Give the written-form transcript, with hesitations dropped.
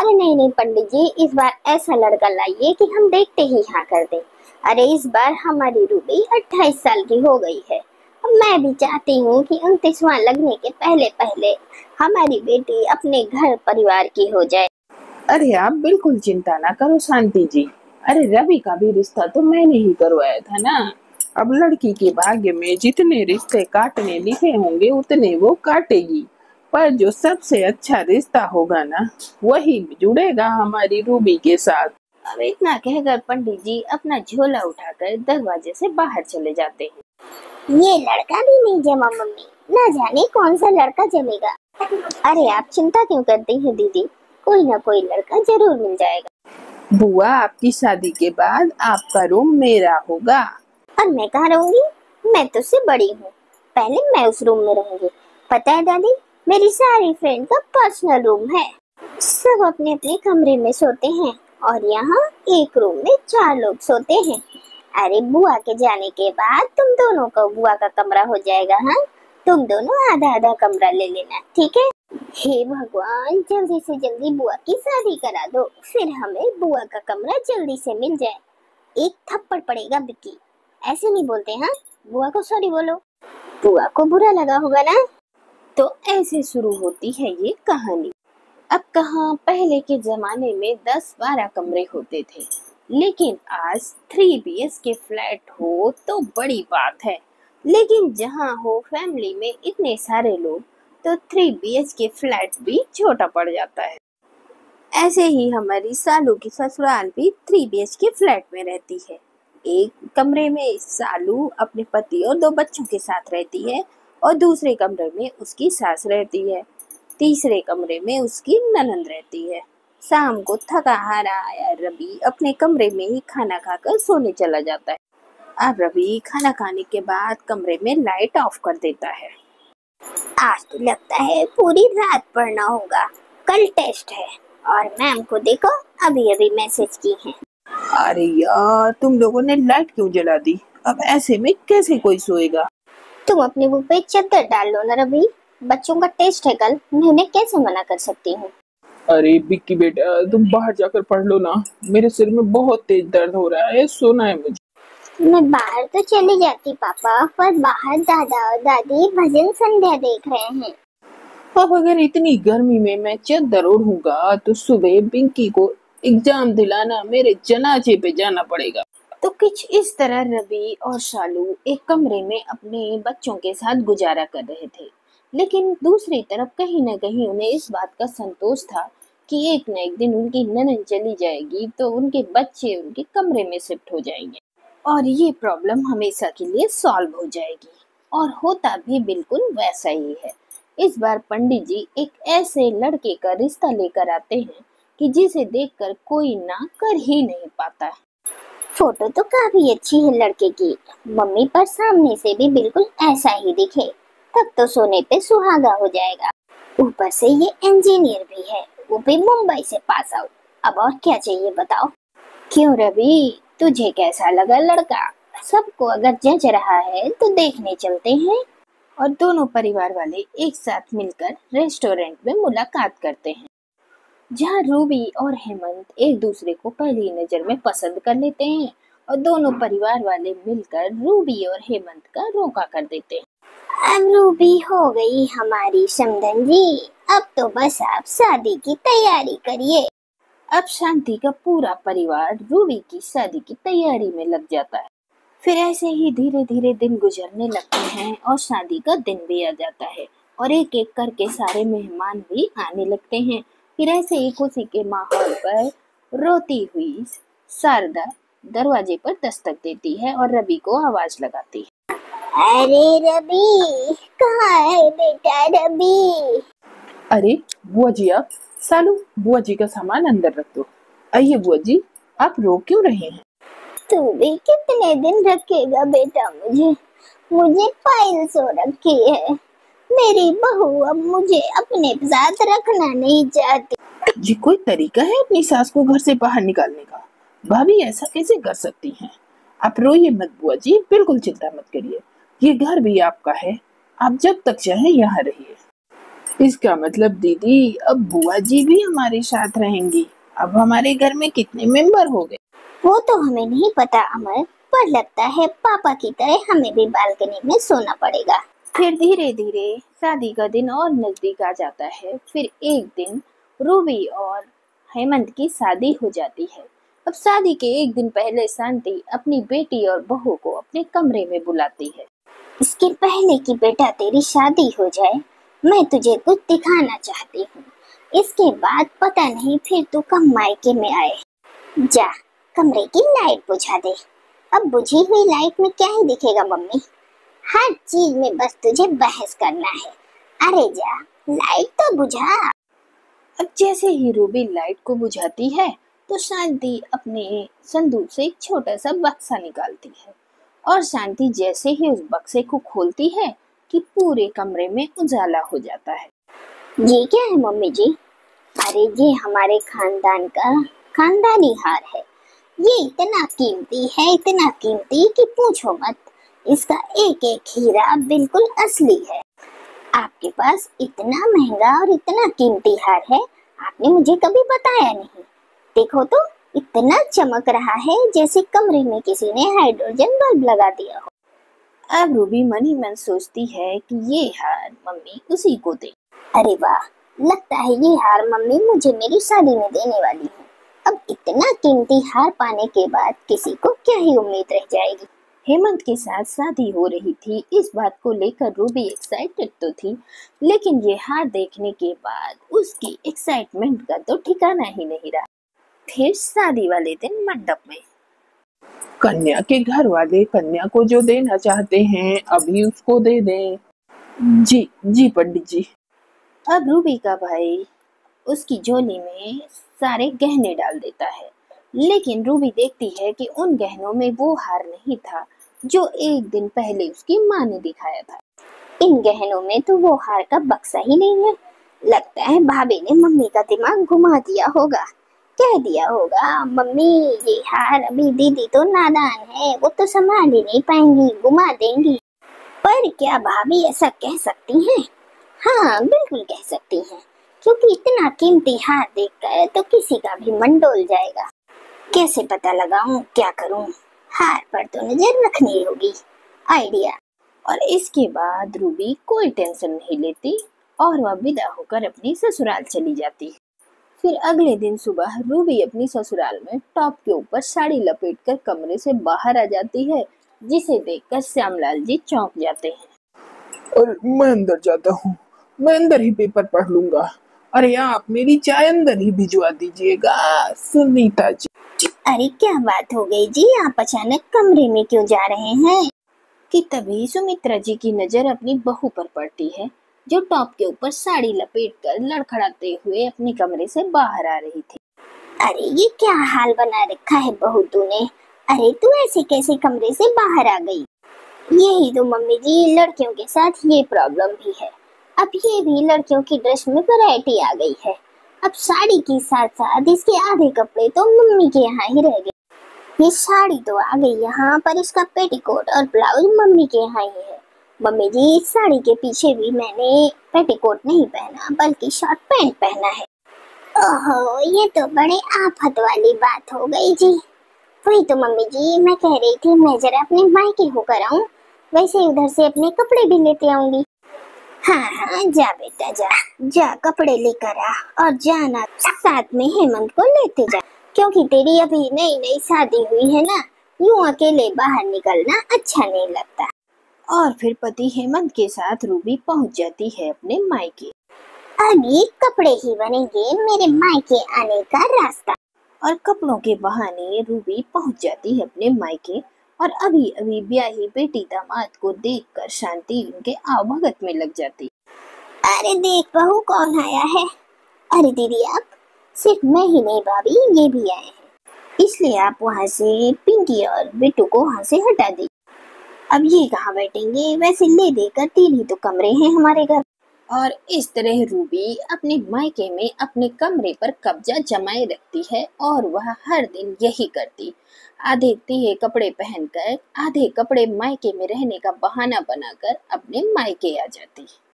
अरे नहीं नहीं पंडित जी, इस बार ऐसा लड़का लाइए कि हम देखते ही हाँ कर दें। अरे इस बार हमारी रूबी 28 साल की हो गई है। अब मैं भी चाहती हूँ कि 29वां लगने के पहले पहले हमारी बेटी अपने घर परिवार की हो जाए। अरे आप बिल्कुल चिंता ना करो शांति जी। अरे रवि का भी रिश्ता तो मैंने ही करवाया था ना। अब लड़की के भाग्य में जितने रिश्ते काटने लिखे होंगे उतने वो काटेगी, पर जो सबसे अच्छा रिश्ता होगा ना वही जुड़ेगा हमारी रूबी के साथ। अब इतना कहकर पंडित जी अपना झोला उठाकर दरवाजे से बाहर चले जाते हैं। ये लड़का भी नहीं जमा मम्मी, न जाने कौन सा लड़का जमेगा। अरे आप चिंता क्यों करती हैं दीदी, कोई ना कोई लड़का जरूर मिल जाएगा। बुआ आपकी शादी के बाद आपका रूम मेरा होगा। और मैं कहाँ रहूंगी? मैं तो उससे बड़ी हूँ, पहले मैं उस रूम में रहूंगी। पता है दादी, मेरी सारी फ्रेंड का पर्सनल रूम है। सब अपने अपने कमरे में सोते हैं और यहाँ एक रूम में 4 लोग सोते हैं। अरे बुआ के जाने के बाद तुम दोनों का बुआ का कमरा हो जाएगा। हाँ, तुम दोनों आधा आधा कमरा ले लेना, ठीक है? हे भगवान, जल्दी से जल्दी बुआ की शादी करा दो, फिर हमें बुआ का कमरा जल्दी से मिल जाए। एक थप्पड़ पड़ेगा विक्की, ऐसे नहीं बोलते। हाँ, बुआ को सॉरी बोलो, बुआ को बुरा लगा होगा ना। तो ऐसे शुरू होती है ये कहानी। अब कहाँ पहले के जमाने में 10-12 कमरे होते थे, लेकिन आज 3 BHK फ्लैट हो तो बड़ी बात है। लेकिन जहाँ हो फैमिली में इतने सारे लोग तो 3 BHK फ्लैट भी छोटा पड़ जाता है। ऐसे ही हमारी सालू की ससुराल भी 3 BHK फ्लैट में रहती है। एक कमरे में सालू अपने पति और 2 बच्चों के साथ रहती है और दूसरे कमरे में उसकी सास रहती है। तीसरे कमरे में उसकी ननंद रहती है। शाम को थका हारा आया रवि अपने कमरे में ही खाना खाकर सोने चला जाता है। अब रवि खाना खाने के बाद कमरे में लाइट ऑफ कर देता है। आज तो लगता है पूरी रात पढ़ना होगा, कल टेस्ट है। और मैम को देखो, अभी अभी मैसेज की है। अरे यार तुम लोगों ने लाइट क्यों जला दी? अब ऐसे में कैसे कोई सोएगा? तुम अपने मुंह पे चद्दर डाल लो ना रवि, बच्चों का टेस्ट है कल, मैं उन्हें कैसे मना कर सकती हूँ। अरे बिक्की बेटा तुम बाहर जाकर पढ़ लो ना, मेरे सिर में बहुत तेज दर्द हो रहा है, सोना है मुझे। मैं बाहर तो चली जाती पापा, पर बाहर दादा और दादी भजन संध्या देख रहे हैं। अब अगर इतनी गर्मी में मैं चद्दर ओढ़ूंगा तो सुबह पिंकी को एग्जाम दिलाना मेरे जनाजे पे जाना पड़ेगा। तो कुछ इस तरह रवि और शालू एक कमरे में अपने बच्चों के साथ गुजारा कर रहे थे। लेकिन दूसरी तरफ कहीं न कहीं उन्हें इस बात का संतोष था कि एक न एक दिन उनकी ननद चली जाएगी तो उनके बच्चे उनके कमरे में शिफ्ट हो जाएंगे और ये प्रॉब्लम हमेशा के लिए सॉल्व हो जाएगी। और होता भी बिल्कुल वैसा ही है। इस बार पंडित जी एक ऐसे लड़के का रिश्ता लेकर आते हैं कि जिसे देखकर कोई ना कर ही नहीं पाता है। फोटो तो काफी अच्छी है लड़के की, मम्मी पर सामने से भी बिल्कुल ऐसा ही दिखे, तब तो सोने पे सुहागा हो जाएगा। ऊपर से ये इंजीनियर भी है, वो भी मुंबई से पास आउट। अब और क्या चाहिए बताओ। क्यों रवि, तुझे कैसा लगा लड़का? सबको अगर जच रहा है तो देखने चलते हैं। और दोनों परिवार वाले एक साथ मिलकर रेस्टोरेंट में मुलाकात करते हैं, जहाँ रूबी और हेमंत एक दूसरे को पहली नजर में पसंद कर लेते हैं और दोनों परिवार वाले मिलकर रूबी और हेमंत का रोका कर देते हैं। अब रूबी हो गई हमारी समधन जी, अब तो बस आप शादी की तैयारी करिए। अब शांति का पूरा परिवार रूबी की शादी की तैयारी में लग जाता है। फिर ऐसे ही धीरे धीरे दिन गुजरने लगते हैं और शादी का दिन भी आ जाता है और एक एक करके सारे मेहमान भी आने लगते हैं। फिर ऐसे ही खुशी के माहौल पर रोती हुई शारदा दरवाजे पर दस्तक देती है और रवि को आवाज लगाती है। अरे रवि, कहाँ है बेटा रवि? अरे बुआ जी आप, सालू बुआ जी का सामान अंदर रख दो। आइए बुआ जी, आप रो क्यों रहे हैं? तू भी कितने दिन रखेगा बेटा मुझे? मुझे पाइल्स हो रखी है, मेरी बहू अब मुझे अपने साथ रखना नहीं चाहती। ये कोई तरीका है अपनी सास को घर से बाहर निकालने का? भाभी ऐसा कैसे कर सकती हैं? आप रोइए मत बुआ जी, बिल्कुल चिंता मत करिए, ये घर भी आपका है, आप जब तक चाहें यहाँ रहिए। इसका मतलब दीदी अब बुआ जी भी हमारे साथ रहेंगी। अब हमारे घर में कितने मेंबर हो गए? वो तो हमें नहीं पता अमर, पर लगता है पापा की तरह हमें भी बालकनी में सोना पड़ेगा। फिर धीरे धीरे शादी का दिन और नजदीक आ जाता है। फिर एक दिन रूबी और हेमंत की शादी हो जाती है। अब शादी के एक दिन पहले शांति अपनी बेटी और बहू को अपने कमरे में बुलाती है। इसके पहले कि बेटा तेरी शादी हो जाए, मैं तुझे कुछ दिखाना चाहती हूँ। इसके बाद पता नहीं फिर तू कब मायके में आए। जा कमरे की लाइट बुझा दे। अब बुझी हुई लाइट में क्या ही दिखेगा मम्मी, हर चीज में बस तुझे बहस करना है। अरे जा लाइट तो बुझा। अब जैसे ही रूबी लाइट को बुझाती है तो शांति अपने संदूक से एक छोटा सा बक्सा निकालती है और शांति जैसे ही उस बक्से को खोलती है कि पूरे कमरे में उजाला हो जाता है। ये क्या है मम्मी जी? अरे ये हमारे खानदान का खानदानी हार है। ये इतना कीमती है, इतना कीमती कि पूछो मत। इसका एक एक हीरा बिल्कुल असली है। आपके पास इतना महंगा और इतना कीमती हार है, आपने मुझे कभी बताया नहीं। देखो तो इतना चमक रहा है जैसे कमरे में किसी ने हाइड्रोजन बल्ब लगा दिया हो। अब रूबी मन ही मन सोचती है कि ये हार मम्मी उसी को दे। अरे वाह, लगता है ये हार मम्मी मुझे मेरी शादी में देने वाली है। अब इतना कीमती हार पाने के बाद किसी को क्या ही उम्मीद रह जाएगी। हेमंत के साथ शादी हो रही थी, इस बात को लेकर रूबी एक्साइटेड तो थी, लेकिन ये हार देखने के बाद उसकी एक्साइटमेंट का तो ठिकाना ही नहीं रहा। फिर शादी वाले दिन मंडप में कन्या के घर वाले कन्या को जो देना चाहते हैं अभी उसको दे दें। जी जी पंडित जी। अब रूबी का भाई उसकी झोली में सारे गहने डाल देता है, लेकिन रूबी देखती है कि उन गहनों में वो हार नहीं था जो एक दिन पहले उसकी माँ ने दिखाया था। इन गहनों में तो वो हार का बक्सा ही नहीं है। लगता है भाभी ने मम्मी का दिमाग घुमा दिया होगा। कह दिया होगा मम्मी ये हार अभी दीदी तो नादान है, वो तो संभाल ही नहीं पाएंगी, घुमा देंगी। पर क्या भाभी ऐसा कह सकती हैं? हाँ बिल्कुल कह सकती हैं, क्योंकि इतना कीमती हार देखकर तो किसी का भी मन डोल जाएगा। कैसे पता लगाऊं, क्या करूं? हार पर तो नजर रखनी होगी। आइडिया। और इसके बाद रूबी कोई टेंशन नहीं लेती और वह विदा होकर अपनी ससुराल चली जाती है। फिर अगले दिन सुबह रूबी अपनी ससुराल में टॉप के ऊपर साड़ी लपेटकर कमरे से बाहर आ जाती है, जिसे देखकर श्यामलाल जी चौंक जाते हैं। और मैं अंदर जाता हूँ, मैं अंदर ही पेपर पढ़ लूंगा। अरे आप मेरी चाय अंदर ही भिजवा दीजिएगा सुनीता जी। अरे क्या बात हो गई जी, आप अचानक कमरे में क्यों जा रहे हैं? कि तभी सुमित्रा जी की नजर अपनी बहू पर पड़ती है, जो टॉप के ऊपर साड़ी लपेटकर लड़खड़ाते हुए अपने कमरे से बाहर आ रही थी। अरे ये क्या हाल बना रखा है बहू तूने? अरे तू ऐसे कैसे कमरे से बाहर आ गई? यही तो मम्मी जी, लड़कियों के साथ ये प्रॉब्लम भी है। अब ये भी लड़कियों की ड्रेस में वैरायटी आ गई है। अब साड़ी के साथ साथ इसके आधे कपड़े तो मम्मी के यहाँ ही रह गए। ये साड़ी तो आ गई यहाँ, पर इसका पेटीकोट और ब्लाउज मम्मी के यहाँ ही है। मम्मी जी इस साड़ी के पीछे भी मैंने पेटीकोट नहीं पहना बल्कि शॉर्ट पैंट पहना है। ओहो, ये तो बड़े आफत वाली बात हो गई जी। वही तो मम्मी जी मैं कह रही थी, मैं जरा अपने मायके होकर आऊं, वैसे उधर से अपने कपड़े भी लेते आऊंगी। हाँ हाँ जा बेटा जा, जा कपड़े लेकर आ और जाना साथ में हेमंत को लेते जा, क्योंकि तेरी अभी नई नई शादी हुई है ना, यूं अकेले बाहर निकलना अच्छा नहीं लगता। और फिर पति हेमंत के साथ रूबी पहुंच जाती है अपने मायके। अब ये कपड़े ही बनेंगे मेरे मायके आने का रास्ता। और कपड़ों के बहाने रूबी पहुंच जाती है अपने मायके और अभी अभी ब्याही बेटी दामाद को देखकर शांति उनके आवभगत में लग जाती। अरे देख बहू कौन आया है। अरे दीदी आप, सिर्फ मैं ही नहीं भाभी, ये भी आए हैं, इसलिए आप वहाँ से पिंकी और बिट्टू को वहाँ से हटा दी। अब ये कहाँ बैठेंगे, वैसे ले देकर 3 ही तो कमरे हैं हमारे घर। और इस तरह रूबी अपने मायके में अपने कमरे पर कब्जा जमाए रखती है और वह हर दिन यही करती। आधे तहे कपड़े पहनकर आधे कपड़े मायके में रहने का बहाना बनाकर अपने मायके आ जाती।